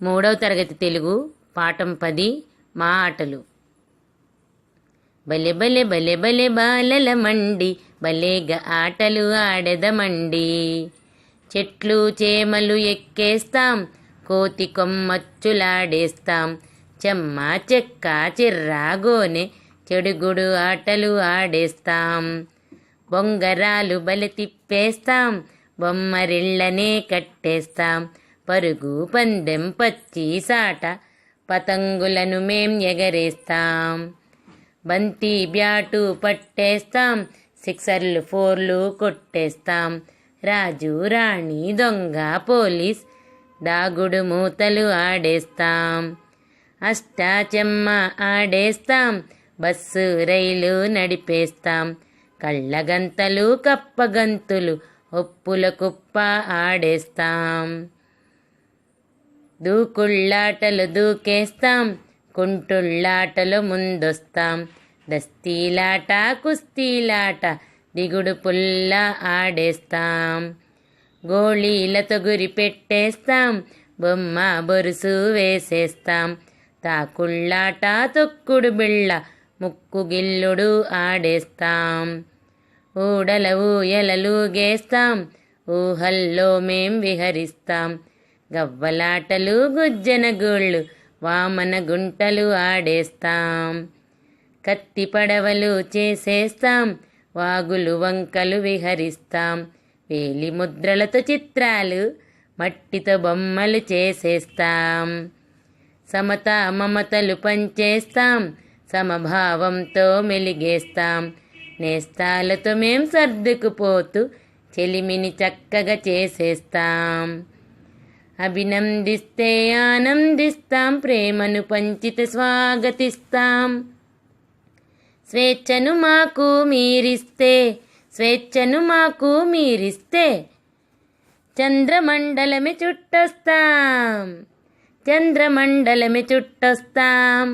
మూడవ తరగతి తెలుగు పాఠం 10 మా ఆటలు. బలె బలె బలె బలె బాలల మండి బలేగా ఆటలు ఆడెదమండి. చెట్లు చేమలు ఎక్కేస్తాం, కోతి కొమ్మచ్చులాడేస్తాం, చెమ్మ చెక్క చిర్రాగోనే చెడుగుడు ఆటలు ఆడేస్తాం. బొంగరాలు బలె తిప్పేస్తాం, బొమ్మరిళ్ళనే కట్టేస్తాం, పరుగు పందెం పచ్చీసాట పతంగులను మేం ఎగరేస్తాం. బంతి బ్యాటు పట్టేస్తాం, సిక్సర్లు ఫోర్లు కొట్టేస్తాం, రాజు రాణి దొంగ పోలీస్ దాగుడు మూతలు ఆడేస్తాం. అష్టాచెమ్మ ఆడేస్తాం, బస్సు రైలు నడిపేస్తాం, కళ్ళగంతలు కప్పగంతులు ఒప్పుల కుప్ప ఆడేస్తాం. దూకుళ్ళాటలు దూకేస్తాం, కుంటుళ్ళాటలు ముందొస్తాం, దస్తీలాట కుస్తీలాట దిగుడు పుల్ల ఆడేస్తాం. గోళీలతో గురి పెట్టేస్తాం, బొమ్మ బొరుసు వేసేస్తాం, తాకుళ్ళాట తొక్కుడు బిళ్ళ ముక్కు గిల్లుడు ఆడేస్తాం. ఊడల ఊయలలుగేస్తాం, ఊహల్లో మేం విహరిస్తాం, గవ్వలాటలు గుజ్జన గూళ్ళు వామన గుంటలు ఆడేస్తాం. కత్తి పడవలు చేసేస్తాం, వాగులు వంకలు విహరిస్తాం, వేలి ముద్రలతో చిత్రాలు మట్టితో బొమ్మలు చేసేస్తాం. సమత మమతలు పంచేస్తాం, సమభావంతో మెలిగేస్తాం, నేస్తాలతో మేం సర్దుకుపోతూ చెలిమిని చక్కగా చేసేస్తాం. అభినందిస్తే ఆనందిస్తాం, ప్రేమను పంచితే స్వాగతిస్తాం. స్వేచ్ఛను మాకు మీరిస్తే, స్వేచ్ఛను మాకు మీరిస్తే చంద్రమండలమే చుట్టొస్తాం, చంద్రమండలమే చుట్టొస్తాం.